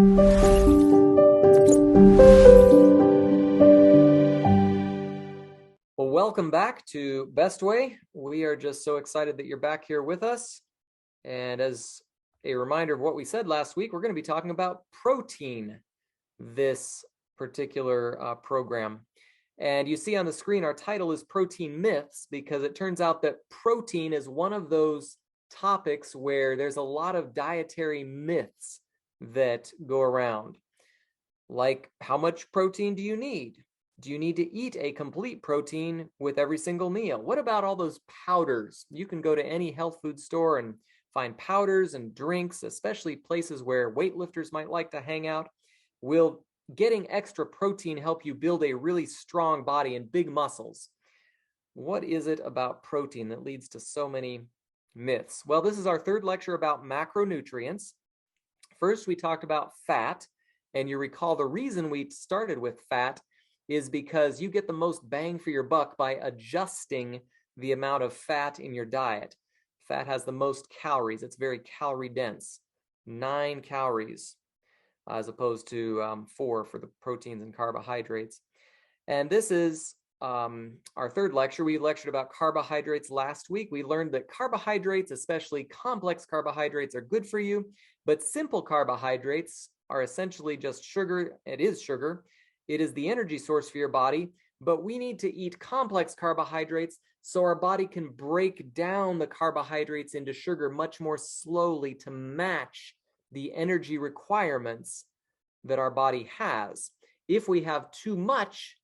Well, welcome back to Best Way. We are just so excited that you're back here with us. And as a reminder of what we said last week, we're going to be talking about protein this particular program. And you see on the screen, our title is Protein Myths, because it turns out that protein is one of those topics where there's a lot of dietary myths that go around. Like, how much protein do you need? Do you need to eat a complete protein with every single meal? What about all those powders? You can go to any health food store and find powders and drinks, especially places where weightlifters might like to hang out. Will getting extra protein help you build a really strong body and big muscles? What is it about protein that leads to so many myths? Well, this is our third lecture about macronutrients. First, we talked about fat, and you recall the reason we started with fat is because you get the most bang for your buck by adjusting the amount of fat in your diet. Fat has the most calories. It's very calorie dense, 9 calories, as opposed to 4 for the proteins and carbohydrates. And this is our third lecture. We lectured about carbohydrates last week. We learned that carbohydrates, especially complex carbohydrates, are good for you, but simple carbohydrates are essentially just sugar. It is sugar. It is the energy source for your body, but we need to eat complex carbohydrates so our body can break down the carbohydrates into sugar much more slowly to match the energy requirements that our body has. If we have too much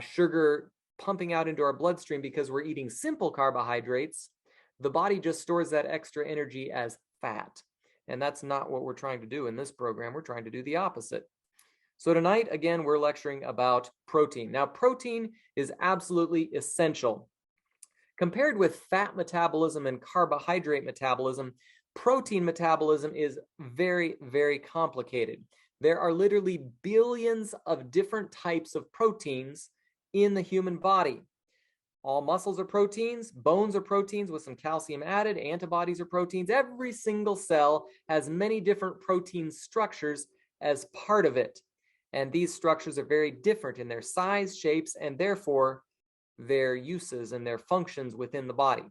sugar pumping out into our bloodstream because we're eating simple carbohydrates, the body just stores that extra energy as fat. And that's not what we're trying to do in this program. We're trying to do the opposite. So tonight, again, we're lecturing about protein. Now, protein is absolutely essential. Compared with fat metabolism and carbohydrate metabolism, protein metabolism is very, very complicated. There are literally billions of different types of proteins in the human body. All muscles are proteins, bones are proteins with some calcium added, antibodies are proteins. Every single cell has many different protein structures as part of it. And these structures are very different in their size, shapes, and therefore their uses and their functions within the body.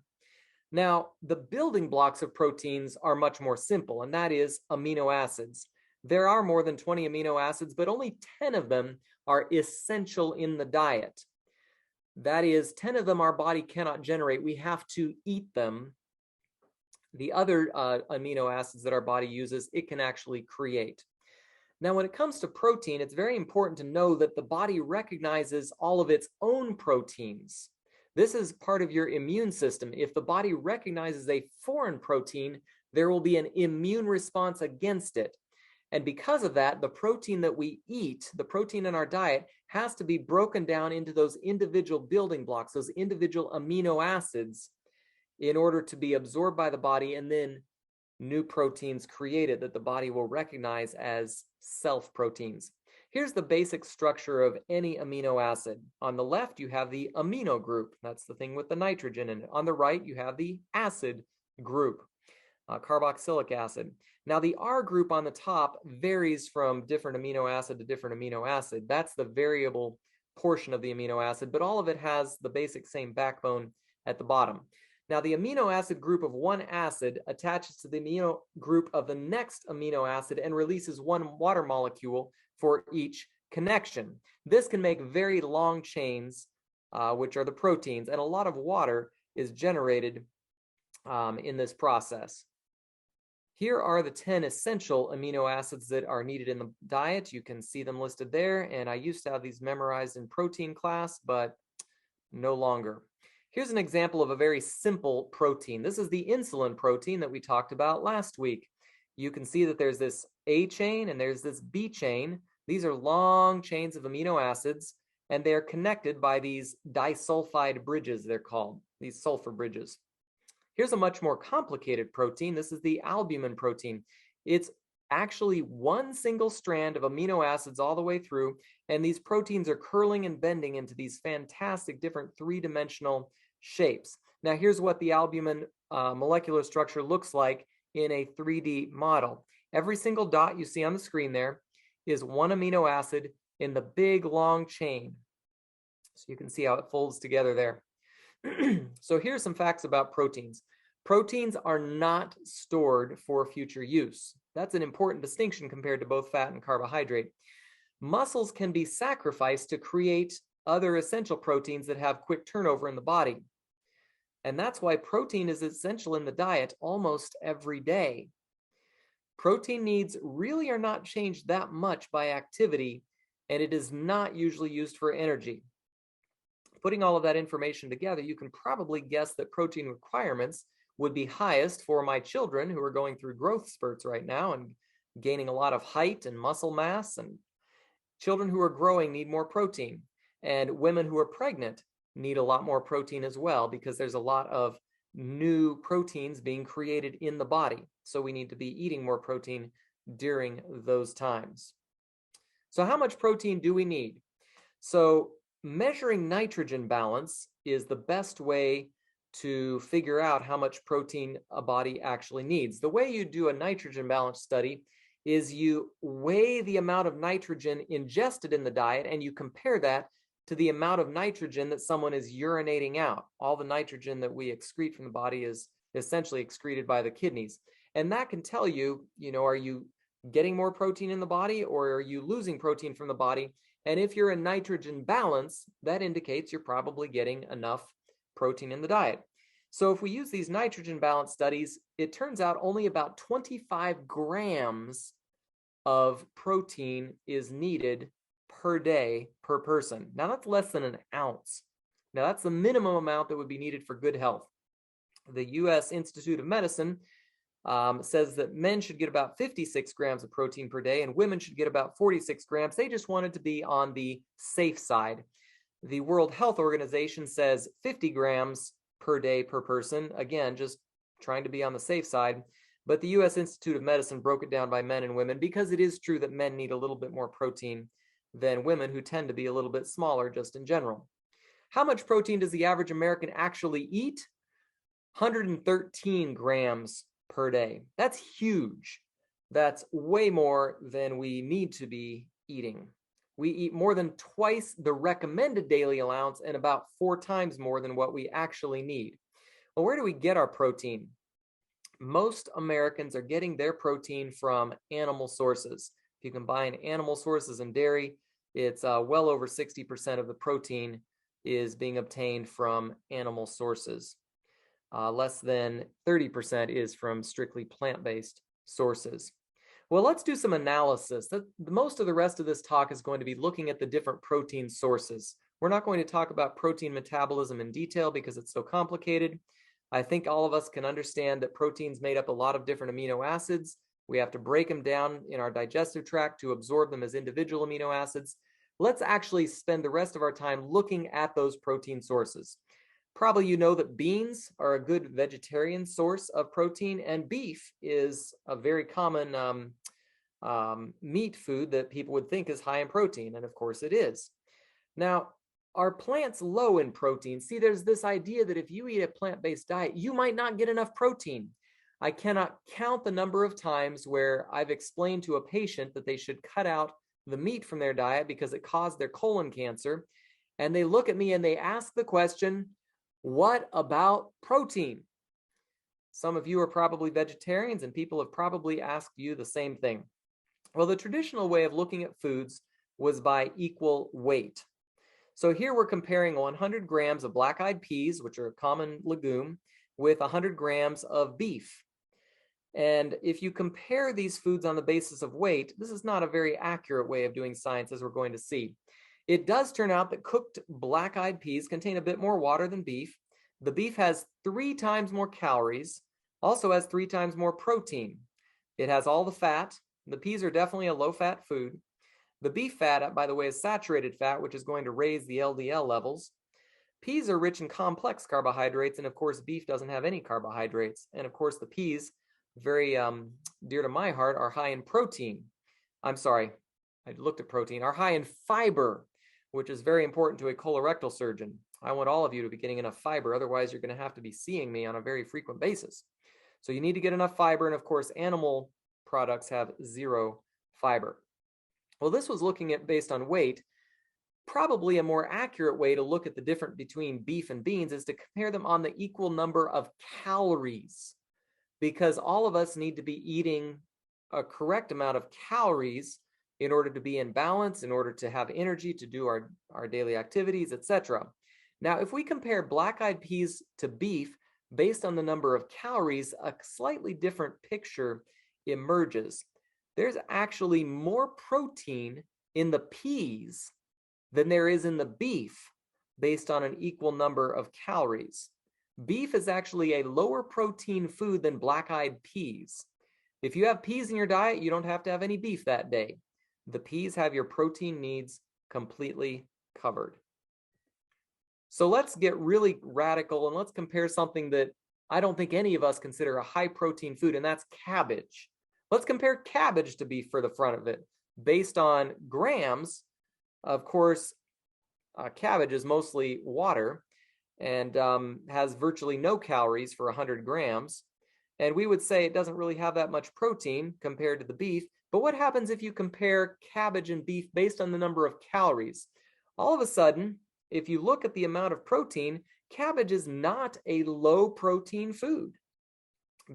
Now, the building blocks of proteins are much more simple, and that is amino acids. There are more than 20 amino acids, but only 10 of them are essential in the diet. That is, 10 of them our body cannot generate. We have to eat them. The other amino acids that our body uses, it can actually create. Now, when it comes to protein, it's very important to know that the body recognizes all of its own proteins. This is part of your immune system. If the body recognizes a foreign protein, there will be an immune response against it. And because of that, the protein that we eat, the protein in our diet, has to be broken down into those individual building blocks, those individual amino acids, in order to be absorbed by the body and then new proteins created that the body will recognize as self-proteins. Here's the basic structure of any amino acid. On the left, you have the amino group. That's the thing with the nitrogen in it. On the right, you have the acid group, carboxylic acid. Now, the R group on the top varies from different amino acid to different amino acid. That's the variable portion of the amino acid, but all of it has the basic same backbone at the bottom. Now, the amino acid group of one acid attaches to the amino group of the next amino acid and releases one water molecule for each connection. This can make very long chains, which are the proteins, and a lot of water is generated in this process. Here are the 10 essential amino acids that are needed in the diet. You can see them listed there, and I used to have these memorized in protein class, but no longer. Here's an example of a very simple protein. This is the insulin protein that we talked about last week. You can see that there's this A chain and there's this B chain. These are long chains of amino acids, and they're connected by these disulfide bridges, they're called, these sulfur bridges. Here's a much more complicated protein. This is the albumin protein. It's actually one single strand of amino acids all the way through, and these proteins are curling and bending into these fantastic different three-dimensional shapes. Now, here's what the albumin molecular structure looks like in a 3D model. Every single dot you see on the screen there is one amino acid in the big long chain. So you can see how it folds together there. So here's some facts about proteins. Proteins are not stored for future use. That's an important distinction compared to both fat and carbohydrate. Muscles can be sacrificed to create other essential proteins that have quick turnover in the body. And that's why protein is essential in the diet almost every day. Protein needs really are not changed that much by activity, and it is not usually used for energy. Putting all of that information together, you can probably guess that protein requirements would be highest for my children who are going through growth spurts right now and gaining a lot of height and muscle mass, and children who are growing need more protein, and women who are pregnant need a lot more protein as well, because there's a lot of new proteins being created in the body. So we need to be eating more protein during those times. So how much protein do we need? So measuring nitrogen balance is the best way to figure out how much protein a body actually needs. The way you do a nitrogen balance study is you weigh the amount of nitrogen ingested in the diet and you compare that to the amount of nitrogen that someone is urinating out. All the nitrogen that we excrete from the body is essentially excreted by the kidneys. And that can tell you, are you getting more protein in the body or are you losing protein from the body? And if you're in nitrogen balance, that indicates you're probably getting enough protein in the diet. So if we use these nitrogen balance studies, it turns out only about 25 grams of protein is needed per day per person. Now that's less than an ounce. Now that's the minimum amount that would be needed for good health. The U.S. Institute of Medicine says that men should get about 56 grams of protein per day and women should get about 46 grams. They just wanted to be on the safe side. The World Health Organization says 50 grams per day per person. Again, just trying to be on the safe side. But the U.S. Institute of Medicine broke it down by men and women because it is true that men need a little bit more protein than women, who tend to be a little bit smaller just in general. How much protein does the average American actually eat? 113 grams per day. That's huge. That's way more than we need to be eating. We eat more than twice the recommended daily allowance and about 4 times more than what we actually need. Well, where do we get our protein? Most Americans are getting their protein from animal sources. If you combine animal sources and dairy, it's well over 60% of the protein is being obtained from animal sources. Less than 30% is from strictly plant-based sources. Well, let's do some analysis. Most of the rest of this talk is going to be looking at the different protein sources. We're not going to talk about protein metabolism in detail because it's so complicated. I think all of us can understand that proteins made up a lot of different amino acids. We have to break them down in our digestive tract to absorb them as individual amino acids. Let's actually spend the rest of our time looking at those protein sources. Probably you know that beans are a good vegetarian source of protein, and beef is a very common meat food that people would think is high in protein, and of course it is. Now, are plants low in protein? See, there's this idea that if you eat a plant-based diet, you might not get enough protein. I cannot count the number of times where I've explained to a patient that they should cut out the meat from their diet because it caused their colon cancer, and they look at me and they ask the question, what about protein? Some of you are probably vegetarians and people have probably asked you the same thing. Well, the traditional way of looking at foods was by equal weight. So here we're comparing 100 grams of black-eyed peas, which are a common legume, with 100 grams of beef. And if you compare these foods on the basis of weight, this is not a very accurate way of doing science, as we're going to see. It does turn out that cooked black-eyed peas contain a bit more water than beef. The beef has 3 times more calories, also has 3 times more protein. It has all the fat. The peas are definitely a low-fat food. The beef fat, by the way, is saturated fat, which is going to raise the LDL levels. Peas are rich in complex carbohydrates, and of course, beef doesn't have any carbohydrates. And of course, the peas, very dear to my heart, are high in protein. I'm sorry, I looked at protein, are high in fiber, which is very important to a colorectal surgeon. I want all of you to be getting enough fiber, otherwise you're going to have to be seeing me on a very frequent basis. So you need to get enough fiber, and of course, animal products have 0 fiber. Well, this was looking at based on weight. Probably a more accurate way to look at the difference between beef and beans is to compare them on the equal number of calories, because all of us need to be eating a correct amount of calories in order to be in balance, in order to have energy to do our daily activities, etc. Now, if we compare black-eyed peas to beef based on the number of calories, a slightly different picture emerges. There's actually more protein in the peas than there is in the beef based on an equal number of calories. Beef is actually a lower protein food than black-eyed peas. If you have peas in your diet, you don't have to have any beef that day. The peas have your protein needs completely covered. So let's get really radical and let's compare something that I don't think any of us consider a high protein food, and that's cabbage. Let's compare cabbage to beef for the front of it. Based on grams, of course, cabbage is mostly water and has virtually no calories for 100 grams. And we would say it doesn't really have that much protein compared to the beef. But what happens if you compare cabbage and beef based on the number of calories? All of a sudden, if you look at the amount of protein, cabbage is not a low protein food.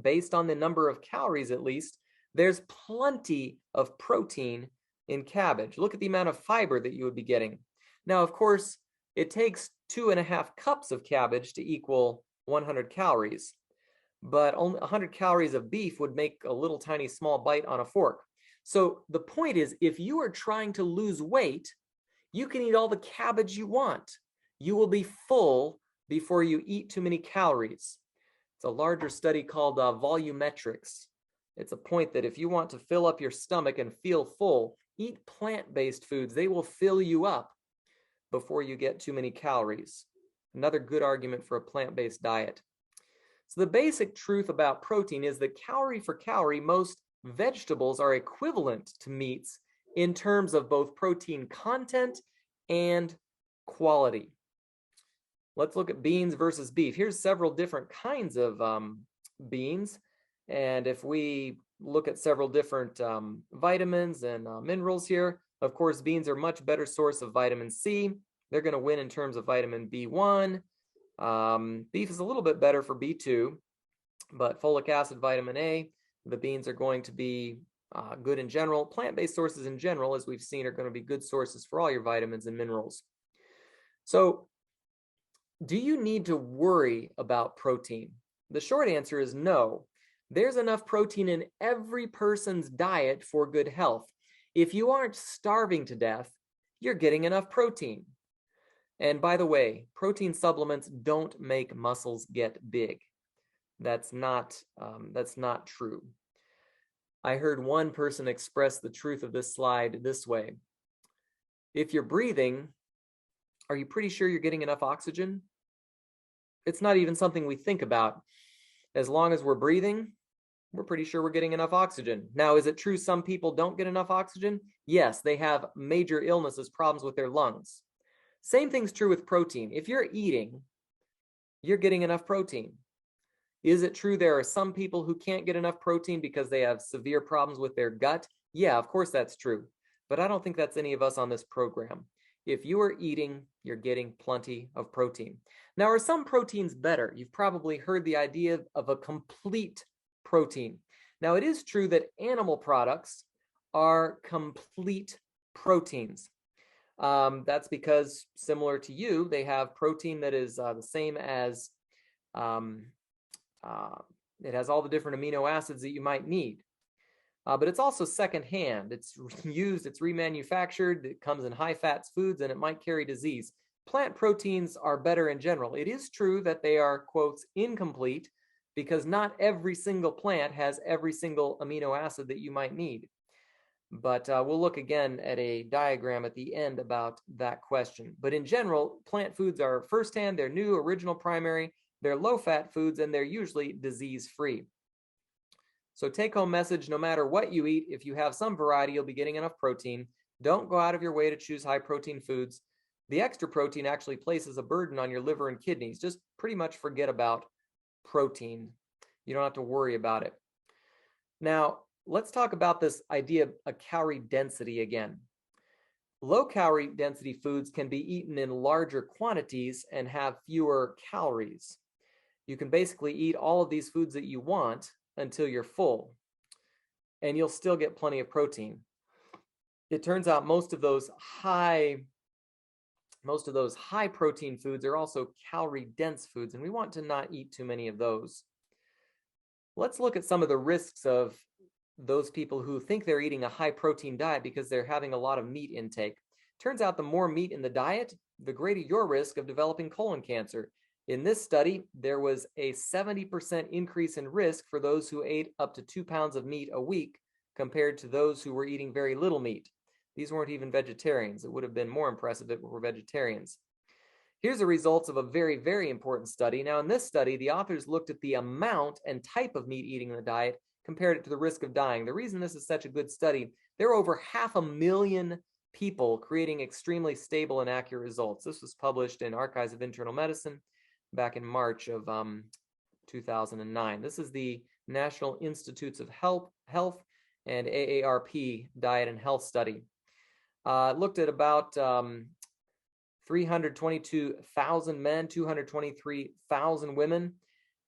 Based on the number of calories, at least, there's plenty of protein in cabbage. Look at the amount of fiber that you would be getting. Now, of course, it takes 2.5 cups of cabbage to equal 100 calories, but only 100 calories of beef would make a little tiny small bite on a fork. So the point is, if you are trying to lose weight, you can eat all the cabbage you want. You will be full before you eat too many calories. It's a larger study called volumetrics. It's a point that if you want to fill up your stomach and feel full, eat plant-based foods. They will fill you up before you get too many calories. Another good argument for a plant-based diet. So the basic truth about protein is that calorie for calorie, most vegetables are equivalent to meats in terms of both protein content and quality. Let's look at beans versus beef. Here's several different kinds of beans. And if we look at several different vitamins and minerals here, of course, beans are a much better source of vitamin C. They're going to win in terms of vitamin B1. Beef is a little bit better for B2, but folic acid, vitamin A, the beans are going to be good in general. Plant-based sources in general, as we've seen, are going to be good sources for all your vitamins and minerals. So, do you need to worry about protein? The short answer is no. There's enough protein in every person's diet for good health. If you aren't starving to death, you're getting enough protein. And by the way, protein supplements don't make muscles get big. That's not true. I heard one person express the truth of this slide this way. If you're breathing, are you pretty sure you're getting enough oxygen? It's not even something we think about. As long as we're breathing, we're pretty sure we're getting enough oxygen. Now, is it true some people don't get enough oxygen? Yes, they have major illnesses, problems with their lungs. Same thing's true with protein. If you're eating, you're getting enough protein. Is it true there are some people who can't get enough protein because they have severe problems with their gut? Yeah, of course that's true. But I don't think that's any of us on this program. If you are eating, you're getting plenty of protein. Now, are some proteins better? You've probably heard the idea of a complete protein. Now, it is true that animal products are complete proteins. That's because, similar to you, they have protein that is the same as, it has all the different amino acids that you might need. But it's also secondhand. It's used, it's remanufactured, it comes in high-fat foods, and it might carry disease. Plant proteins are better in general. It is true that they are, quotes, incomplete, because not every single plant has every single amino acid that you might need. But we'll look again at a diagram at the end about that question. But in general, plant foods are firsthand, they're new, original, primary, they're low-fat foods, and they're usually disease-free. So take-home message, no matter what you eat, if you have some variety, you'll be getting enough protein. Don't go out of your way to choose high-protein foods. The extra protein actually places a burden on your liver and kidneys. Just pretty much forget about protein. You don't have to worry about it. Now, let's talk about this idea of calorie density again. Low calorie density foods can be eaten in larger quantities and have fewer calories. You can basically eat all of these foods that you want until you're full, and you'll still get plenty of protein. It turns out most of those high protein foods are also calorie dense foods, and we want to not eat too many of those. Let's look at some of the risks of those people who think they're eating a high protein diet because they're having a lot of meat intake. Turns out the more meat in the diet, the greater your risk of developing colon cancer. In this study, there was a 70% increase in risk for those who ate up to 2 pounds of meat a week compared to those who were eating very little meat. These weren't even vegetarians. It would have been more impressive if it were vegetarians. Here's the results of a very, very important study. Now, in this study, the authors looked at the amount and type of meat eating in the diet, compared it to the risk of dying. The reason this is such a good study, there were over 500,000 people, creating extremely stable and accurate results. This was published in Archives of Internal Medicine back in March of 2009. This is the National Institutes of Health and AARP Diet and Health Study. Looked at about 322,000 men, 223,000 women,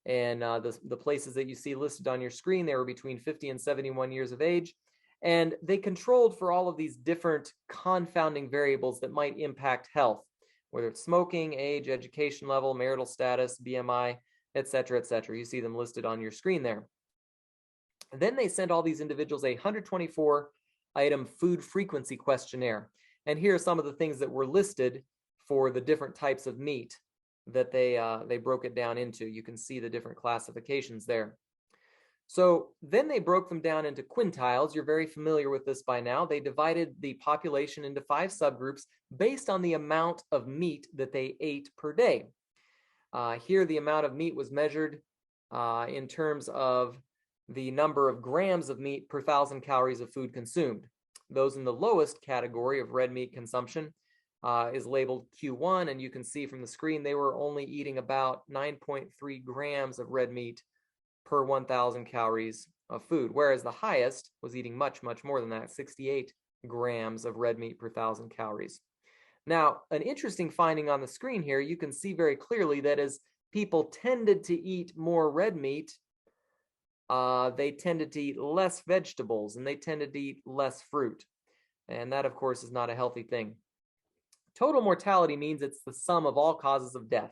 and the places that you see listed on your screen, they were between 50 and 71 years of age, and they controlled for all of these different confounding variables that might impact health, whether it's smoking, age, education level, marital status, BMI, etc., etc. You see them listed on your screen there. Then they sent all these individuals a 124-item food frequency questionnaire, and here are some of the things that were listed for the different types of meat that they broke it down into. You can see the different classifications there. So then they broke them down into quintiles. You're very familiar with this by now. They divided the population into 5 subgroups based on the amount of meat that they ate per day. Here, the amount of meat was measured in terms of the number of grams of meat per 1,000 calories of food consumed. Those in the lowest category of red meat consumption is labeled Q1, and you can see from the screen they were only eating about 9.3 grams of red meat per 1,000 calories of food, whereas the highest was eating much, much more than that, 68 grams of red meat per 1,000 calories. Now, an interesting finding on the screen here, you can see very clearly that as people tended to eat more red meat, they tended to eat less vegetables, and they tended to eat less fruit. And that, of course, is not a healthy thing. Total mortality means it's the sum of all causes of death.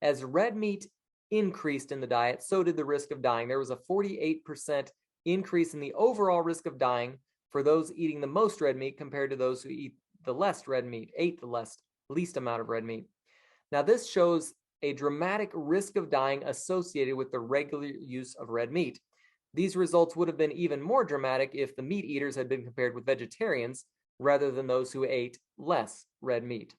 As red meat increased in the diet, so did the risk of dying. There was a 48% increase in the overall risk of dying for those eating the most red meat compared to those who ate the least amount of red meat. Now, this shows a dramatic risk of dying associated with the regular use of red meat. These results would have been even more dramatic if the meat eaters had been compared with vegetarians rather than those who ate less red meat.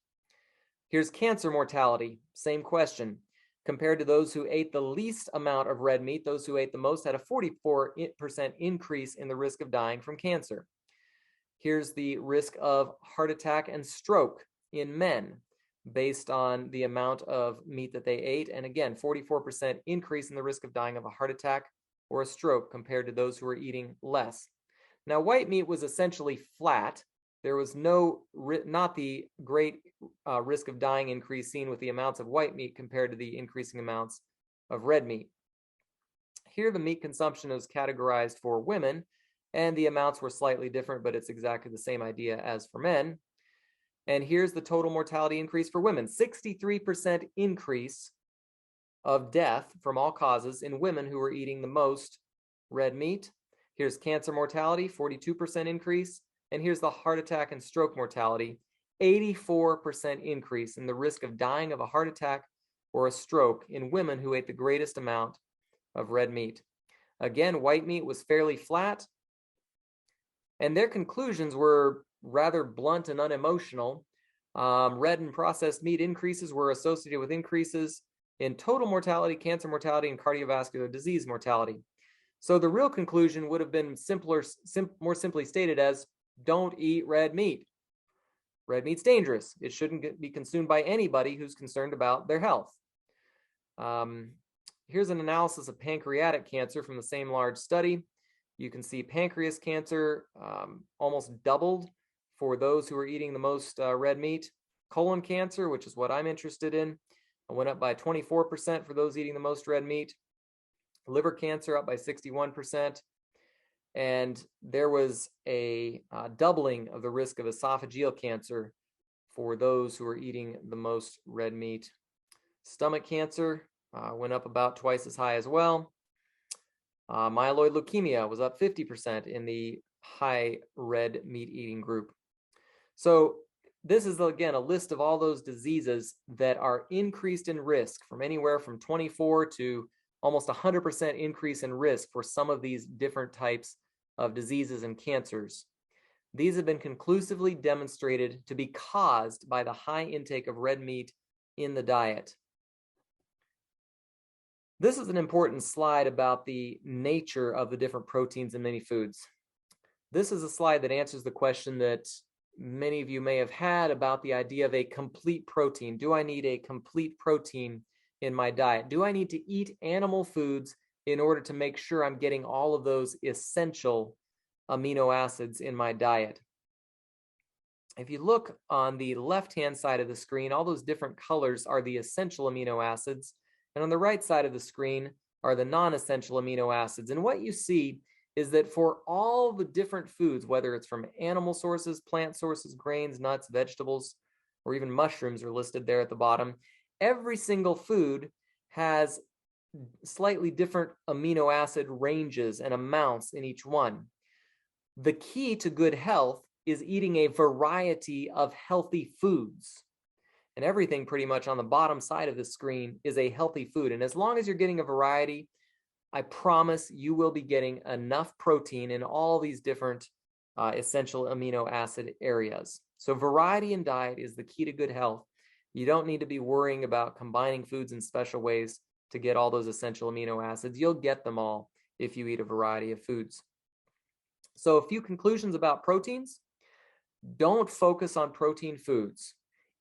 Here's cancer mortality, same question. Compared to those who ate the least amount of red meat, those who ate the most had a 44% increase in the risk of dying from cancer. Here's the risk of heart attack and stroke in men based on the amount of meat that they ate. And again, 44% increase in the risk of dying of a heart attack or a stroke compared to those who were eating less. Now, white meat was essentially flat. There was not the great risk of dying increase seen with the amounts of white meat compared to the increasing amounts of red meat. Here, the meat consumption is categorized for women, and the amounts were slightly different, but it's exactly the same idea as for men. And here's the total mortality increase for women, 63% increase of death from all causes in women who were eating the most red meat. Here's cancer mortality, 42% increase. And here's the heart attack and stroke mortality, 84% increase in the risk of dying of a heart attack or a stroke in women who ate the greatest amount of red meat. Again, white meat was fairly flat, and their conclusions were rather blunt and unemotional. Red and processed meat increases were associated with increases in total mortality, cancer mortality, and cardiovascular disease mortality. So the real conclusion would have been more simply stated as, don't eat red meat. Red meat's dangerous. It shouldn't be consumed by anybody who's concerned about their health. Here's an analysis of pancreatic cancer from the same large study. You can see pancreas cancer almost doubled for those who are eating the most red meat. Colon cancer, which is what I'm interested in, went up by 24% for those eating the most red meat. Liver cancer up by 61%. And there was a doubling of the risk of esophageal cancer for those who are eating the most red meat. Stomach cancer went up about twice as high as well. Myeloid leukemia was up 50% in the high red meat eating group. So this is, again, a list of all those diseases that are increased in risk, from anywhere from 24 to almost 100% increase in risk for some of these different types of diseases and cancers. These have been conclusively demonstrated to be caused by the high intake of red meat in the diet. This is an important slide about the nature of the different proteins in many foods. This is a slide that answers the question that many of you may have had about the idea of a complete protein. Do I need a complete protein in my diet? Do I need to eat animal foods in order to make sure I'm getting all of those essential amino acids in my diet? If you look on the left-hand side of the screen, all those different colors are the essential amino acids. And on the right side of the screen are the non-essential amino acids. And what you see is that for all the different foods, whether it's from animal sources, plant sources, grains, nuts, vegetables, or even mushrooms are listed there at the bottom, every single food has slightly different amino acid ranges and amounts in each one. The key to good health is eating a variety of healthy foods. And everything pretty much on the bottom side of the screen is a healthy food. And as long as you're getting a variety, I promise you will be getting enough protein in all these different essential amino acid areas. So variety in diet is the key to good health. You don't need to be worrying about combining foods in special ways to get all those essential amino acids. You'll get them all if you eat a variety of foods. So a few conclusions about proteins. Don't focus on protein foods.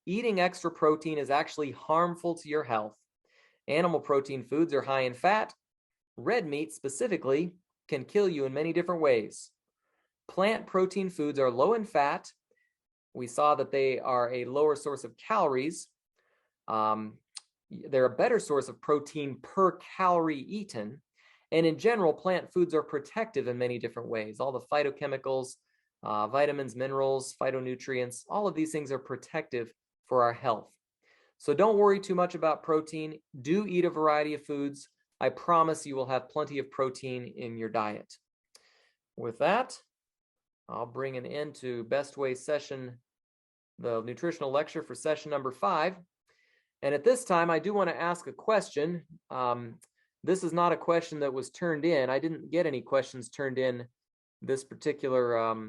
Eating extra protein is actually harmful to your health. Animal protein foods are high in fat. Red meat specifically can kill you in many different ways. Plant protein foods are low in fat. We saw that they are a lower source of calories. They're a better source of protein per calorie eaten. And in general, plant foods are protective in many different ways. All the phytochemicals, vitamins, minerals, phytonutrients, all of these things are protective for our health. So don't worry too much about protein. Do eat a variety of foods. I promise you will have plenty of protein in your diet. With that, I'll bring an end to Best Way session, the nutritional lecture for session number 5. And at this time, I do want to ask a question. This is not a question that was turned in. I didn't get any questions turned in this particular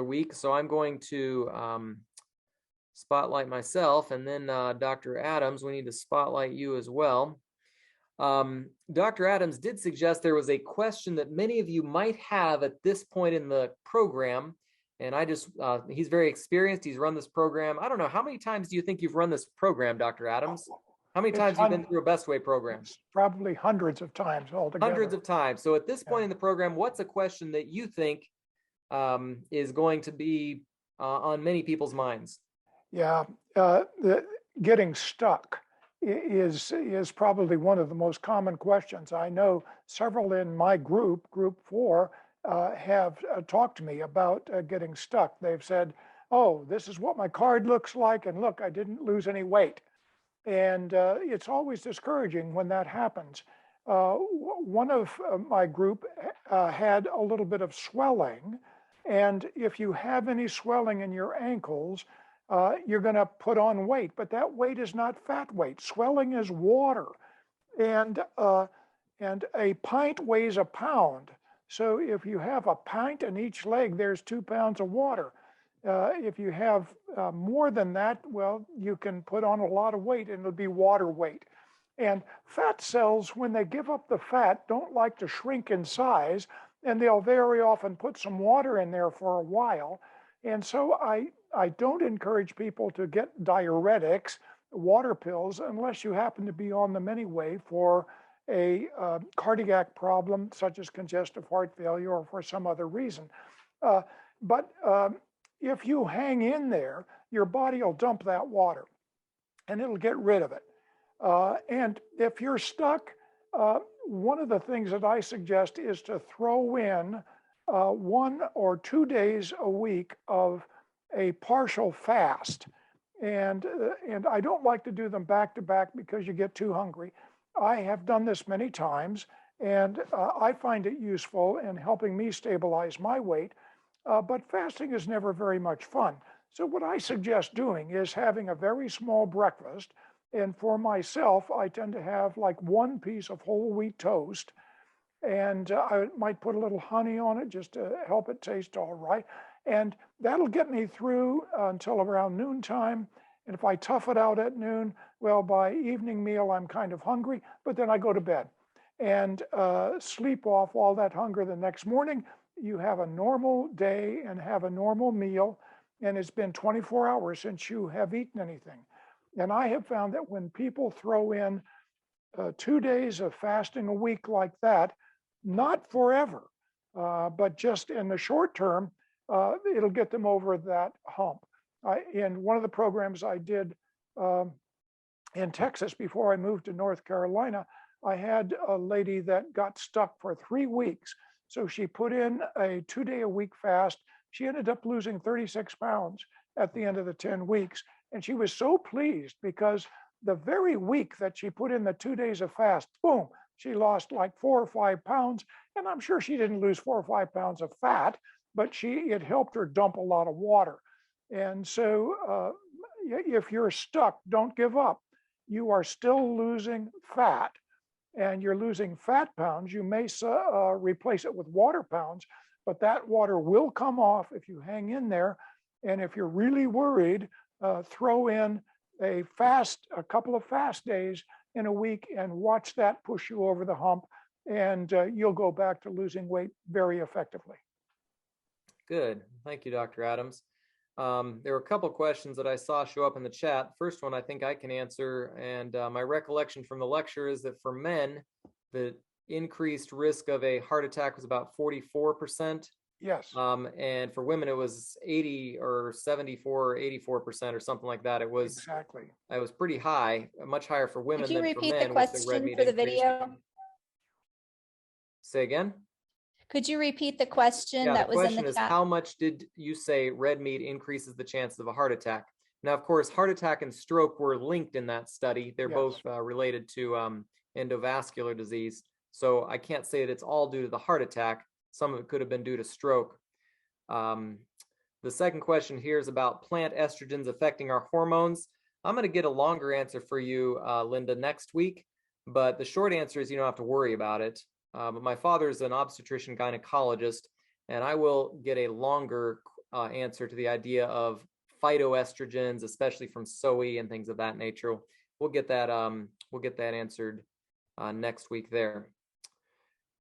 week. So I'm going to spotlight myself, and then Dr. Adams, we need to spotlight you as well. Dr. Adams did suggest there was a question that many of you might have at this point in the program. And he's very experienced. He's run this program. I don't know, how many times do you think you've run this program, Dr. Adams? How many times have you been through a Best Way program? Probably hundreds of times altogether. Hundreds of times. So at this point in the program, what's a question that you think is going to be on many people's minds? Yeah, getting stuck is probably one of the most common questions. I know several in my group 4, have talked to me about getting stuck. They've said, oh, this is what my card looks like, and look, I didn't lose any weight. And it's always discouraging when that happens. One of my group had a little bit of swelling, and if you have any swelling in your ankles, you're going to put on weight, but that weight is not fat weight. Swelling is water, and a pint weighs a pound. So if you have a pint in each leg, there's 2 pounds of water. If you have more than that, well, you can put on a lot of weight, and it'll be water weight. And fat cells, when they give up the fat, don't like to shrink in size, and they'll very often put some water in there for a while. And so I don't encourage people to get diuretics, water pills, unless you happen to be on them anyway for a cardiac problem, such as congestive heart failure, or for some other reason. But if you hang in there, your body will dump that water and it'll get rid of it. And if you're stuck, one of the things that I suggest is to throw in 1 or 2 days a week of a partial fast. And I don't like to do them back to back because you get too hungry. I have done this many times, and I find it useful in helping me stabilize my weight. But fasting is never very much fun. So what I suggest doing is having a very small breakfast. And for myself, I tend to have like 1 piece of whole wheat toast. And I might put a little honey on it just to help it taste all right. And that'll get me through until around noontime. And if I tough it out at noon, well, by evening meal, I'm kind of hungry, but then I go to bed and sleep off all that hunger the next morning. You have a normal day and have a normal meal. And it's been 24 hours since you have eaten anything. And I have found that when people throw in 2 days of fasting a week like that, not forever, but just in the short term, it'll get them over that hump. In one of the programs I did in Texas before I moved to North Carolina, I had a lady that got stuck for 3 weeks. So she put in a 2-day-a-week fast. She ended up losing 36 pounds at the end of the 10 weeks. And she was so pleased because the very week that she put in the 2 days of fast, boom, she lost like 4 or 5 pounds. And I'm sure she didn't lose 4 or 5 pounds of fat, but it helped her dump a lot of water. And so if you're stuck, don't give up. You are still losing fat, and you're losing fat pounds. You may replace it with water pounds, but that water will come off if you hang in there. And if you're really worried, throw in a couple of fast days in a week and watch that push you over the hump, and you'll go back to losing weight very effectively. Good. Thank you, Dr. Adams. There were a couple questions that I saw show up in the chat. First one I think I can answer, and my recollection from the lecture is that for men, the increased risk of a heart attack was about 44%. Yes. And for women, it was 80 or 74 or 84% or something like that. It was exactly. It was pretty high, much higher for women than for men. Could you repeat the question for the video? Say again? Could you repeat the question that was in the chat? The question is, how much did you say red meat increases the chances of a heart attack? Now, of course, heart attack and stroke were linked in that study. They're both related to endovascular disease. So I can't say that it's all due to the heart attack. Some of it could have been due to stroke. The second question here is about plant estrogens affecting our hormones. I'm going to get a longer answer for you, Linda, next week. But the short answer is you don't have to worry about it. But my father is an obstetrician gynecologist, and I will get a longer answer to the idea of phytoestrogens, especially from soy and things of that nature. We'll get that answered next week there.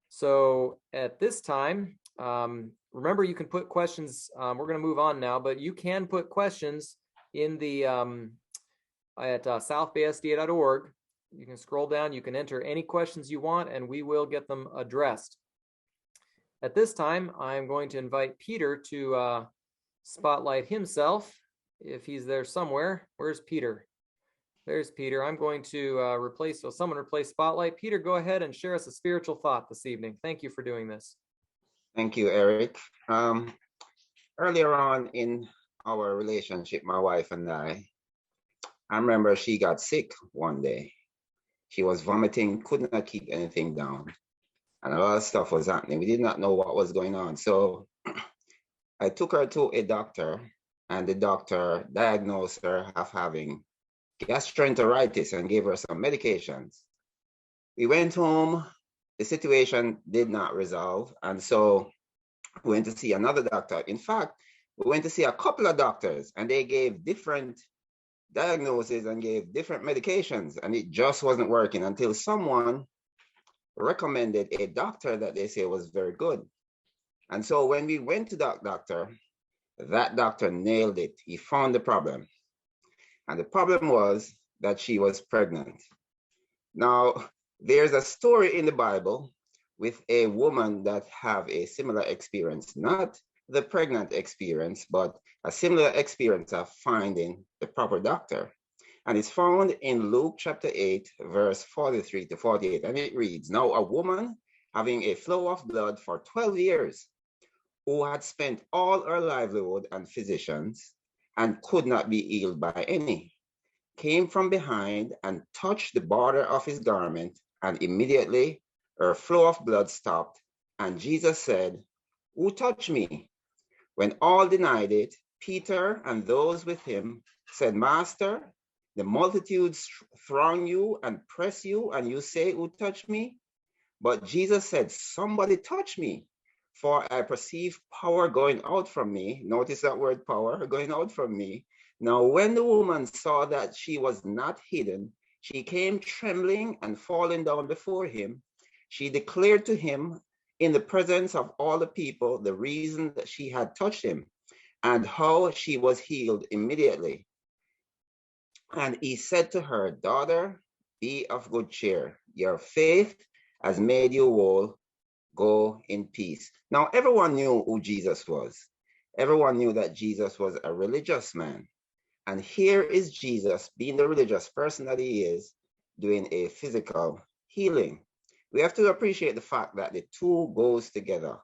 So at this time, remember, you can put questions. We're going to move on now, but you can put questions in the at southbaysda.org. You can scroll down, you can enter any questions you want, and we will get them addressed. At this time, I'm going to invite Peter to spotlight himself, if he's there somewhere. Where's Peter? There's Peter. I'm going to someone replace Spotlight. Peter, go ahead and share us a spiritual thought this evening. Thank you for doing this. Thank you, Eric. Earlier on in our relationship, my wife and I remember she got sick one day. She was vomiting, could not keep anything down. And a lot of stuff was happening. We did not know what was going on. So I took her to a doctor, and the doctor diagnosed her of having gastroenteritis and gave her some medications. We went home. The situation did not resolve. And so we went to see another doctor. In fact, we went to see a couple of doctors, and they gave different diagnoses and gave different medications, and it just wasn't working until someone recommended a doctor that they say was very good. And so when we went to that doctor nailed it. He found the problem. And the problem was that she was pregnant. Now, There's a story in the Bible with a woman that have a similar experience, not the pregnant experience, but a similar experience of finding the proper doctor. And it's found in Luke chapter 8, verse 43 to 48. And it reads, "Now a woman having a flow of blood for 12 years, who had spent all her livelihood and physicians and could not be healed by any, came from behind and touched the border of his garment, and immediately her flow of blood stopped. And Jesus said, 'Who touched me?' When all denied it, Peter and those with him said, 'Master, the multitudes throng you and press you, and you say, "Who touched me?' But Jesus said, 'Somebody touched me, for I perceive power going out from me.'" Notice that word, power, going out from me. "Now, when the woman saw that she was not hidden, she came trembling and falling down before him. She declared to him in the presence of all the people the reason that she had touched him and how she was healed immediately. And he said to her, 'Daughter, be of good cheer. Your faith has made you whole. Go in peace.'" Now, everyone knew who Jesus was. Everyone knew that Jesus was a religious man. And here is Jesus, being the religious person that he is, doing a physical healing. We have to appreciate the fact that the two goes together.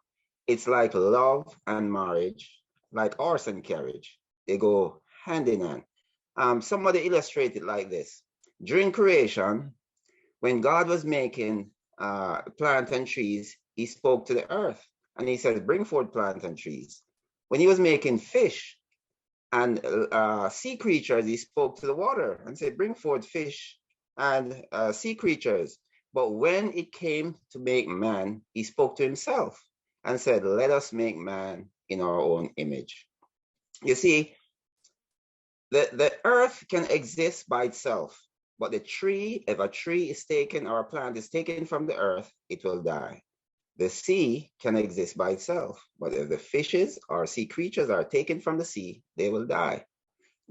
It's like love and marriage, like horse and carriage. They go hand in hand. Somebody illustrated like this. During creation, when God was making plants and trees, he spoke to the earth and he said, "Bring forth plants and trees." When he was making fish and sea creatures, he spoke to the water and said, "Bring forth fish and sea creatures." But when it came to make man, he spoke to himself and said, "Let us make man in our own image." You see, the earth can exist by itself, but the tree, if a tree is taken or a plant is taken from the earth, it will die. The sea can exist by itself, but if the fishes or sea creatures are taken from the sea, they will die.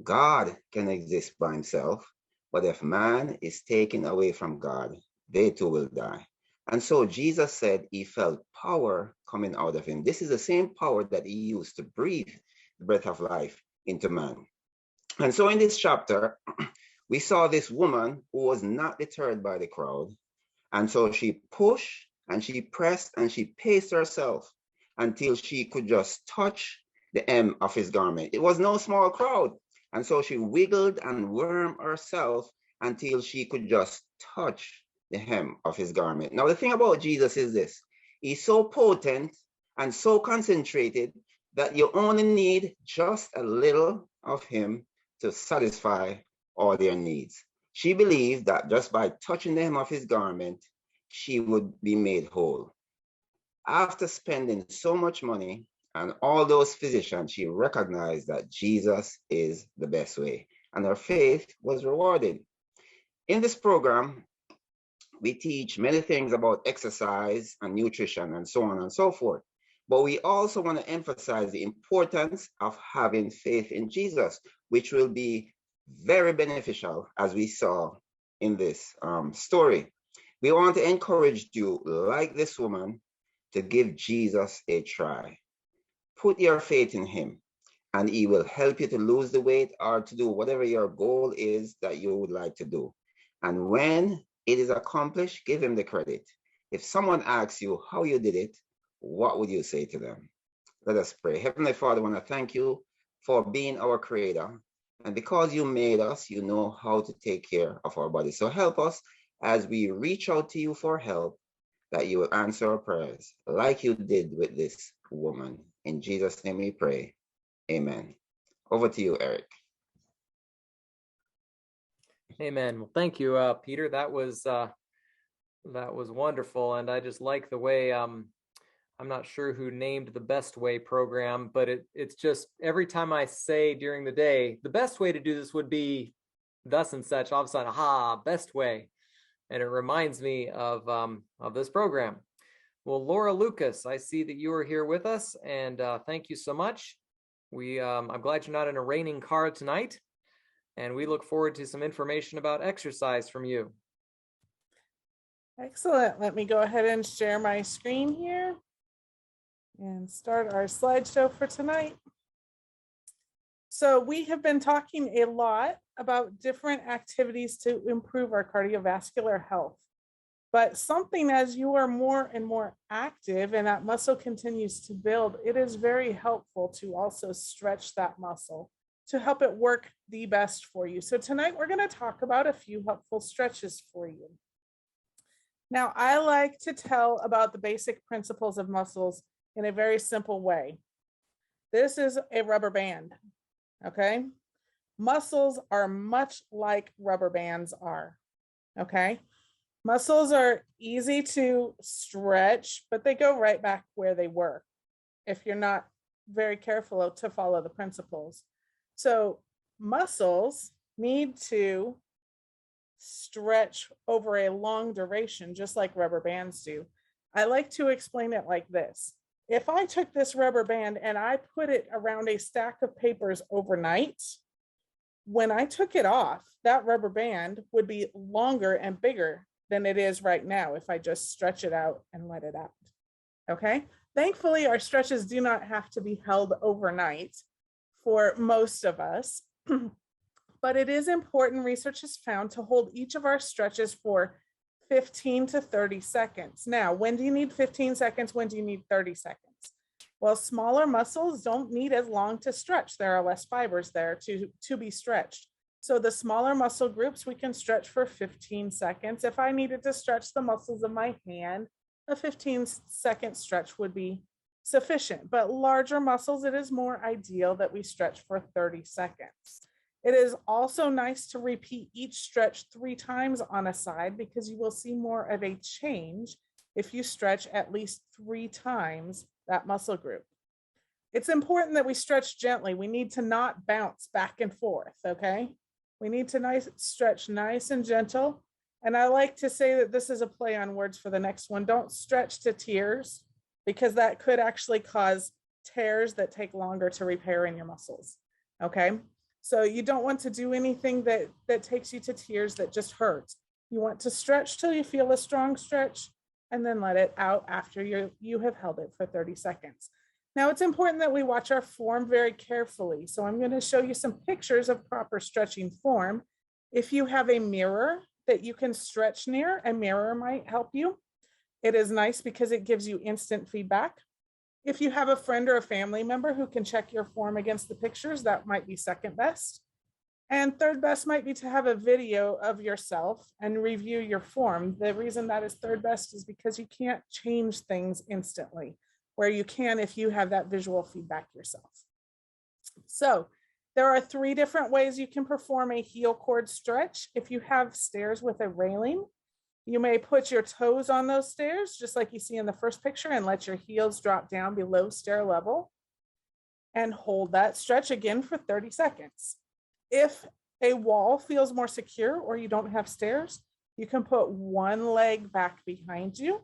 God can exist by himself, but if man is taken away from God, they too will die. And so Jesus said he felt power coming out of him. This is the same power that he used to breathe the breath of life into man. And so in this chapter, we saw this woman who was not deterred by the crowd. And so she pushed and she pressed and she paced herself until she could just touch the hem of his garment. It was no small crowd. And so she wiggled and wormed herself until she could just touch the hem of his garment. Now, the thing about Jesus is this. He's so potent and so concentrated that you only need just a little of him to satisfy all your needs. She believed that just by touching the hem of his garment, she would be made whole. After spending so much money and all those physicians, she recognized that Jesus is the best way, and her faith was rewarded. In this program, we teach many things about exercise and nutrition and so on and so forth. But we also want to emphasize the importance of having faith in Jesus, which will be very beneficial, as we saw in this story. We want to encourage you, like this woman, to give Jesus a try. Put your faith in him, and he will help you to lose the weight or to do whatever your goal is that you would like to do. And when it is accomplished, give him the credit. If someone asks you how you did it, what would you say to them? Let us pray. Heavenly Father, I want to thank you for being our creator. And because you made us, you know how to take care of our bodies. So help us as we reach out to you for help, that you will answer our prayers like you did with this woman. In Jesus' name we pray. Amen. Over to you, Eric. Amen. Well, thank you, Peter. That was wonderful, and I just like the way I'm not sure who named the Best Way program, but it's just every time I say during the day, the best way to do this would be thus and such, all of a sudden, aha, best way. And it reminds me of this program. Well, Laura Lucas, I see that you are here with us, and thank you so much. I'm glad you're not in a raining car tonight, and we look forward to some information about exercise from you. Excellent. Let me go ahead and share my screen here and start our slideshow for tonight. So we have been talking a lot about different activities to improve our cardiovascular health. But something, as you are more and more active and that muscle continues to build, it is very helpful to also stretch that muscle to help it work the best for you. So tonight we're going to talk about a few helpful stretches for you. Now, I like to tell about the basic principles of muscles in a very simple way. This is a rubber band, okay? Muscles are much like rubber bands are, okay? Muscles are easy to stretch, but they go right back where they were if you're not very careful to follow the principles. So muscles need to stretch over a long duration, just like rubber bands do. I like to explain it like this. If I took this rubber band and I put it around a stack of papers overnight, when I took it off, that rubber band would be longer and bigger than it is right now if I just stretch it out and let it out. Okay? Thankfully, our stretches do not have to be held overnight for most of us, but it is important, research has found, to hold each of our stretches for 15 to 30 seconds. Now, when do you need 15 seconds? When do you need 30 seconds? Well, smaller muscles don't need as long to stretch. There are less fibers there to be stretched. So the smaller muscle groups, we can stretch for 15 seconds. If I needed to stretch the muscles of my hand, a 15-second stretch would be sufficient. But larger muscles, it is more ideal that we stretch for 30 seconds. It is also nice to repeat each stretch 3 times on a side because you will see more of a change if you stretch at least 3 times that muscle group. It's important that we stretch gently. We need to not bounce back and forth, okay? We need to stretch nice and gentle. And I like to say that this is a play on words for the next one. Don't stretch to tears, because that could actually cause tears that take longer to repair in your muscles, okay? So you don't want to do anything that takes you to tears that just hurts. You want to stretch till you feel a strong stretch and then let it out after you have held it for 30 seconds. Now, it's important that we watch our form very carefully. So I'm going to show you some pictures of proper stretching form. If you have a mirror that you can stretch near, a mirror might help you. It is nice because it gives you instant feedback. If you have a friend or a family member who can check your form against the pictures, that might be second best. And third best might be to have a video of yourself and review your form. The reason that is third best is because you can't change things instantly, where you can if you have that visual feedback yourself. So there are 3 different ways you can perform a heel cord stretch. If you have stairs with a railing, you may put your toes on those stairs, just like you see in the first picture, and let your heels drop down below stair level and hold that stretch again for 30 seconds. If a wall feels more secure or you don't have stairs, you can put one leg back behind you.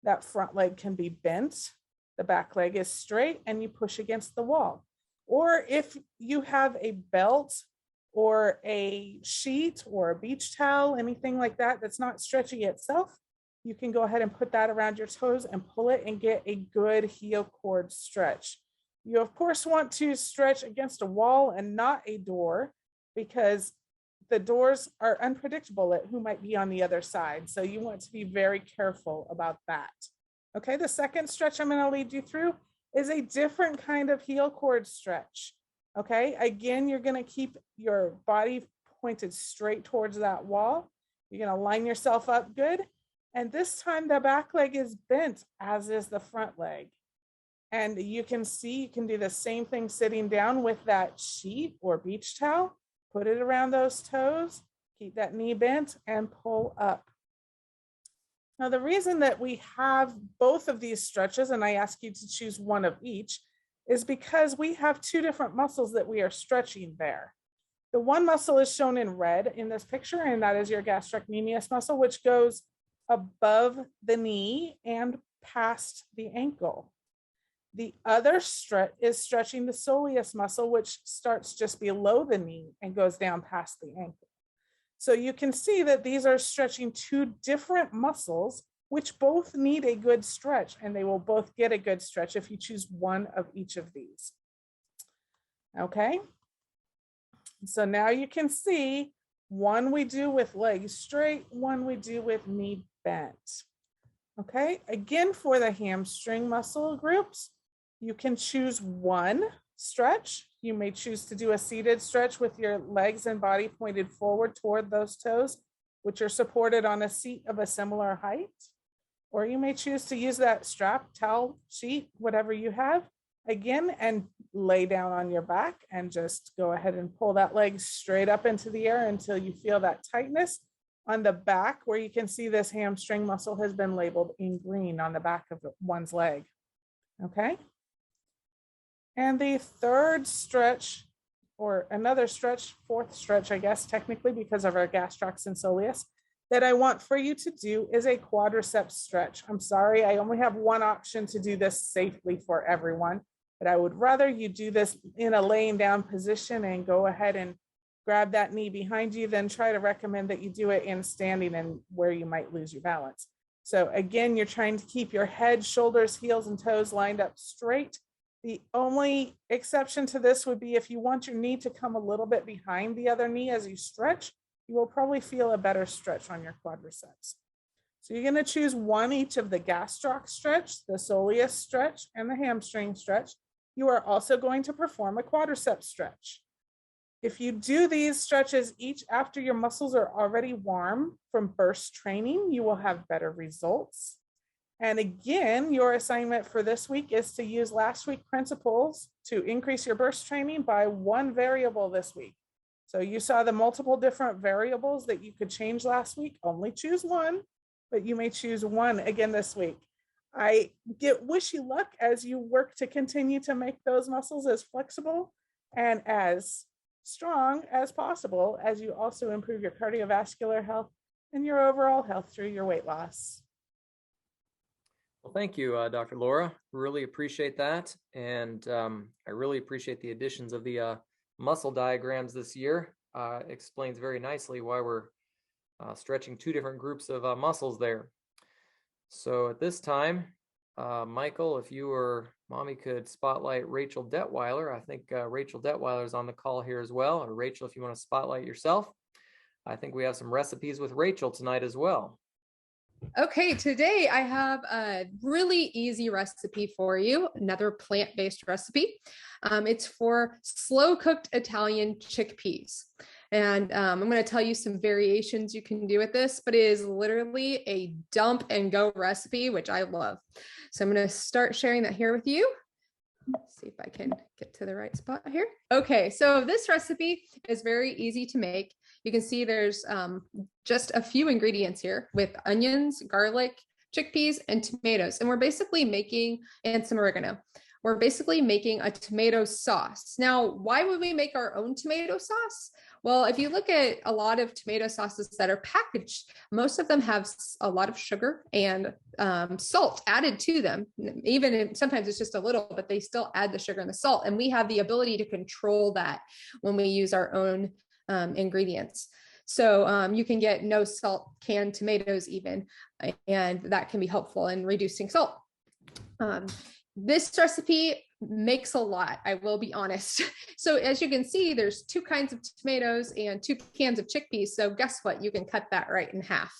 That front leg can be bent. The back leg is straight and you push against the wall. Or if you have a belt or a sheet or a beach towel, anything like that that's not stretchy itself, you can go ahead and put that around your toes and pull it and get a good heel cord stretch. You, of course, want to stretch against a wall and not a door, because the doors are unpredictable at who might be on the other side. So you want to be very careful about that. Okay, the second stretch I'm going to lead you through is a different kind of heel cord stretch. Okay, again, you're going to keep your body pointed straight towards that wall. You're going to line yourself up good. And this time the back leg is bent, as is the front leg. And you can see, you can do the same thing sitting down with that sheet or beach towel. Put it around those toes, keep that knee bent, and pull up. Now, the reason that we have both of these stretches, and I ask you to choose one of each, is because we have 2 different muscles that we are stretching there. The one muscle is shown in red in this picture, and that is your gastrocnemius muscle, which goes above the knee and past the ankle. The other stretch is stretching the soleus muscle, which starts just below the knee and goes down past the ankle. So you can see that these are stretching two different muscles, which both need a good stretch, and they will both get a good stretch if you choose one of each of these. Okay. So now you can see one we do with legs straight, one we do with knee bent. Okay, again, for the hamstring muscle groups, you can choose one stretch. You may choose to do a seated stretch with your legs and body pointed forward toward those toes, which are supported on a seat of a similar height. Or you may choose to use that strap, towel, sheet, whatever you have, again, and lay down on your back and just go ahead and pull that leg straight up into the air until you feel that tightness on the back, where you can see this hamstring muscle has been labeled in green on the back of one's leg. Okay. And the third stretch, or another stretch, fourth stretch, I guess, technically, because of our gastrocs and soleus, that I want for you to do is a quadriceps stretch. I'm sorry, I only have one option to do this safely for everyone, but I would rather you do this in a laying down position and go ahead and grab that knee behind you, then try to recommend that you do it in standing and where you might lose your balance. So again, you're trying to keep your head, shoulders, heels, and toes lined up straight. The only exception to this would be if you want your knee to come a little bit behind the other knee as you stretch, you will probably feel a better stretch on your quadriceps. So you're going to choose one each of the gastroc stretch, the soleus stretch, and the hamstring stretch. You are also going to perform a quadriceps stretch. If you do these stretches each after your muscles are already warm from burst training, you will have better results. And again, your assignment for this week is to use last week's principles to increase your burst training by one variable this week. So you saw the multiple different variables that you could change last week. Only choose one, but you may choose one again this week. I wish you luck as you work to continue to make those muscles as flexible and as strong as possible, as you also improve your cardiovascular health and your overall health through your weight loss. Well, thank you, Dr. Laura. Really appreciate that. And I really appreciate the additions of the muscle diagrams this year. Explains very nicely why we're stretching two different groups of muscles there. So at this time, Michael, if you or Mommy could spotlight Rachel Detweiler. I think Rachel Detweiler is on the call here as well. Or Rachel, if you want to spotlight yourself. I think we have some recipes with Rachel tonight as well. Okay, today I have a really easy recipe for you, another plant-based recipe. It's for slow-cooked Italian chickpeas. And I'm going to tell you some variations you can do with this, but it is literally a dump and go recipe, which I love. So I'm going to start sharing that here with you. Let's see if I can get to the right spot here. Okay, so this recipe is very easy to make. You can see there's just a few ingredients here with onions, garlic, chickpeas, and tomatoes. And we're basically making, and some oregano. We're basically making a tomato sauce. Now, why would we make our own tomato sauce? Well, if you look at a lot of tomato sauces that are packaged, most of them have a lot of sugar and salt added to them. Even if sometimes it's just a little, but they still add the sugar and the salt. And we have the ability to control that when we use our own ingredients. So you can get no salt canned tomatoes even, and that can be helpful in reducing salt. This recipe makes a lot, I will be honest. So as you can see, there's 2 kinds of tomatoes and 2 cans of chickpeas. So guess what? You can cut that right in half.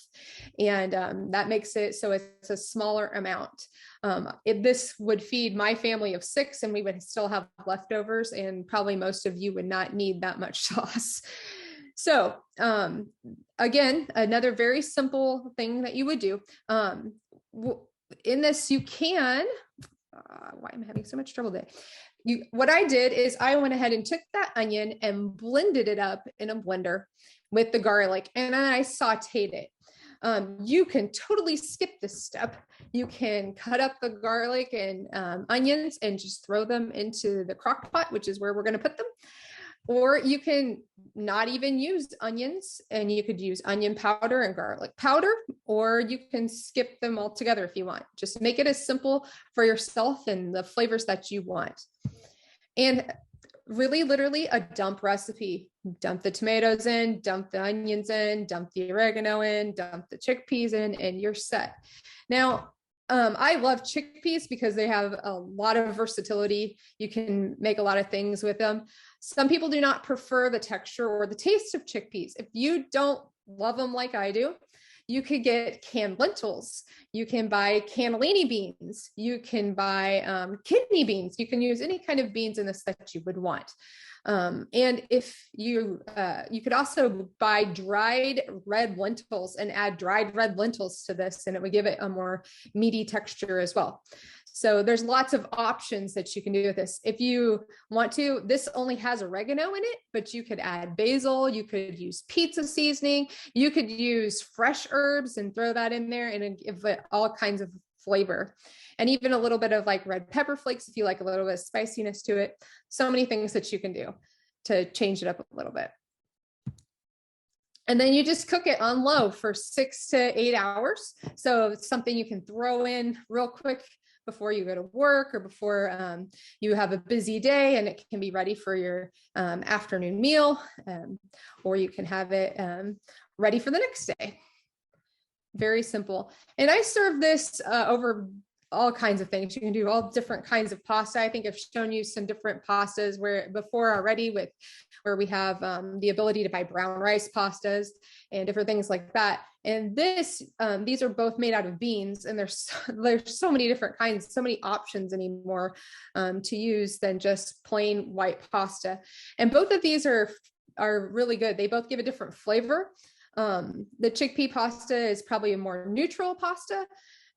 And that makes it so it's a smaller amount. This would feed my family of 6 and we would still have leftovers, and probably most of you would not need that much sauce. So again, another very simple thing that you would do. In this, you can, why am I having so much trouble today? What I did is I went ahead and took that onion and blended it up in a blender with the garlic, and then I sauteed it. You can totally skip this step. You can cut up the garlic and onions and just throw them into the crock pot, which is where we're going to put them. Or you can not even use onions, and you could use onion powder and garlic powder, or you can skip them all together if you want. Just make it as simple for yourself and the flavors that you want. And really literally a dump recipe. Dump the tomatoes in, dump the onions in, dump the oregano in, dump the chickpeas in, and you're set. Now, I love chickpeas because they have a lot of versatility. You can make a lot of things with them. Some people do not prefer the texture or the taste of chickpeas. If you don't love them like I do, you could get canned lentils. You can buy cannellini beans. You can buy kidney beans. You can use any kind of beans in this that you would want. And if you could also buy dried red lentils and add dried red lentils to this, and it would give it a more meaty texture as well. So there's lots of options that you can do with this. If you want to, this only has oregano in it, but you could add basil, you could use pizza seasoning, you could use fresh herbs and throw that in there and give it all kinds of flavor. And even a little bit of like red pepper flakes if you like a little bit of spiciness to it. So many things that you can do to change it up a little bit. And then you just cook it on low for 6 to 8 hours. So it's something you can throw in real quick before you go to work or before you have a busy day, and it can be ready for your afternoon meal, or you can have it ready for the next day. Very simple. And I serve this over all kinds of things. You can do all different kinds of pasta. I think I've shown you some different pastas before already, where we have the ability to buy brown rice pastas and different things like that. And these are both made out of beans, and there's so many different kinds, so many options anymore to use than just plain white pasta. And both of these are really good. They both give a different flavor. The chickpea pasta is probably a more neutral pasta,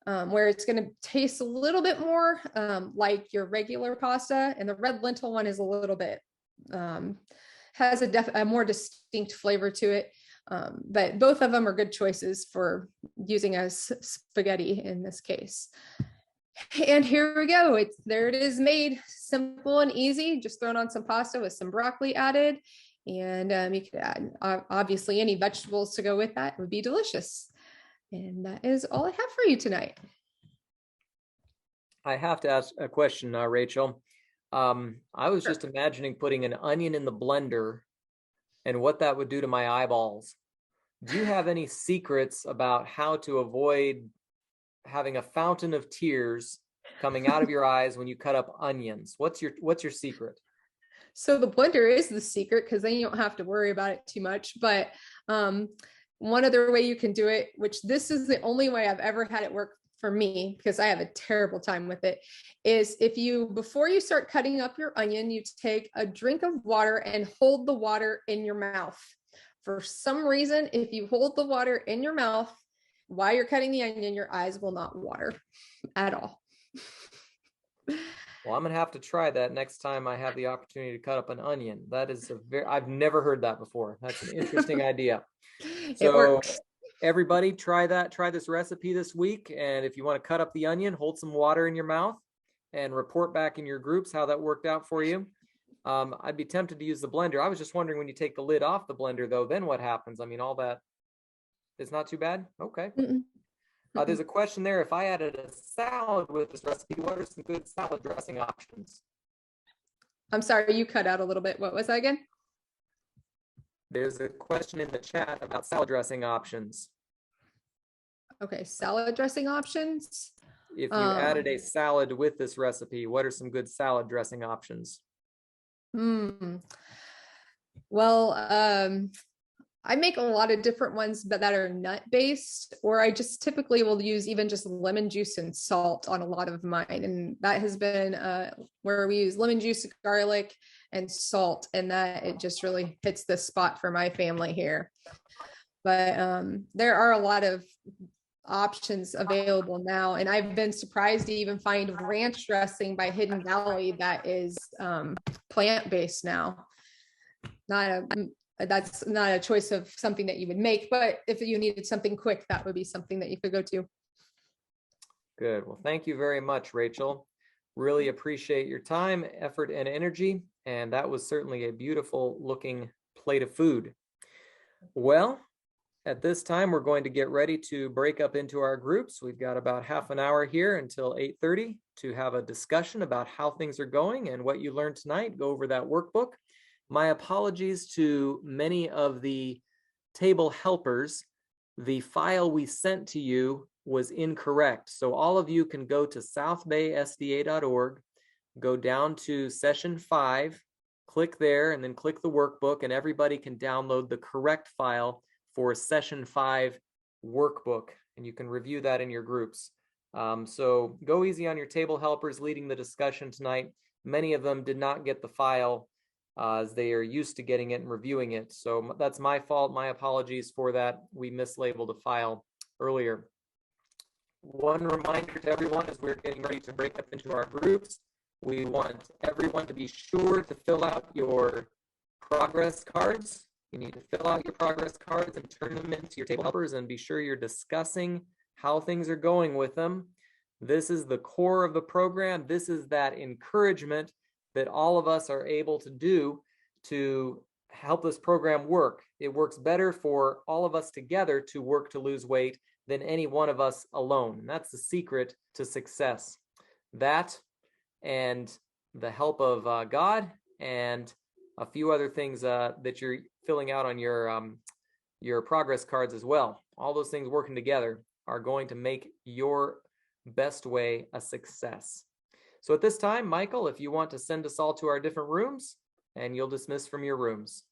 where it's going to taste a little bit more like your regular pasta, and the red lentil one is a little bit has a more distinct flavor to it. But both of them are good choices for using as spaghetti in this case. And here we go. There it is, made simple and easy, just thrown on some pasta with some broccoli added. And you could add obviously any vegetables to go with that. It would be delicious. And that is all I have for you tonight. I have to ask a question now, Rachel. I was just imagining putting an onion in the blender and what that would do to my eyeballs. Do you have any secrets about how to avoid having a fountain of tears coming out of your eyes when you cut up onions? What's your secret? So the blender is the secret, because then you don't have to worry about it too much. But one other way you can do it, which this is the only way I've ever had it work for me, because I have a terrible time with it, is before you start cutting up your onion, you take a drink of water and hold the water in your mouth. For some reason, if you hold the water in your mouth while you're cutting the onion, your eyes will not water at all. Well, I'm going to have to try that next time I have the opportunity to cut up an onion. That is I've never heard that before. That's an interesting idea. So everybody try this recipe this week. And if you want to cut up the onion, hold some water in your mouth and report back in your groups how that worked out for you. I'd be tempted to use the blender. I was just wondering, when you take the lid off the blender though, then what happens? I mean, all that is not too bad. Okay. There's a question there. If I added a salad with this recipe, what are some good salad dressing options? I'm sorry, you cut out a little bit. What was that again? There's a question in the chat about salad dressing options. Okay, salad dressing options. If you added a salad with this recipe, what are some good salad dressing options? Well, I make a lot of different ones, but that are nut based, or I just typically will use even just lemon juice and salt on a lot of mine. And that has been where we use lemon juice, garlic, and salt. And that it just really hits the spot for my family here. But there are a lot of options available now. And I've been surprised to even find ranch dressing by Hidden Valley that is plant-based now. That's not a choice of something that you would make, but if you needed something quick, that would be something that you could go to. Good. Well, thank you very much, Rachel. Really appreciate your time, effort, and energy. And that was certainly a beautiful looking plate of food. Well, at this time, we're going to get ready to break up into our groups. We've got about half an hour here until 8:30 to have a discussion about how things are going and what you learned tonight. Go over that workbook. My apologies to many of the table helpers. The file we sent to you was incorrect. So all of you can go to southbaysda.org, go down to session 5, click there, and then click the workbook, and everybody can download the correct file for session 5 workbook, and you can review that in your groups. So go easy on your table helpers leading the discussion tonight. Many of them did not get the file as they are used to getting it and reviewing it. So that's my fault. My apologies for that. We mislabeled a file earlier. One reminder to everyone as we're getting ready to break up into our groups, we want everyone to be sure to fill out your progress cards. You need to fill out your progress cards and turn them into your table helpers, and be sure you're discussing how things are going with them. This is the core of the program. This is that encouragement that all of us are able to do to help this program work. It works better for all of us together to work to lose weight than any one of us alone. And that's the secret to success. That and the help of God and a few other things that you're filling out on your progress cards as well. All those things working together are going to make your best way a success. So at this time, Michael, if you want to send us all to our different rooms, and you'll dismiss from your rooms.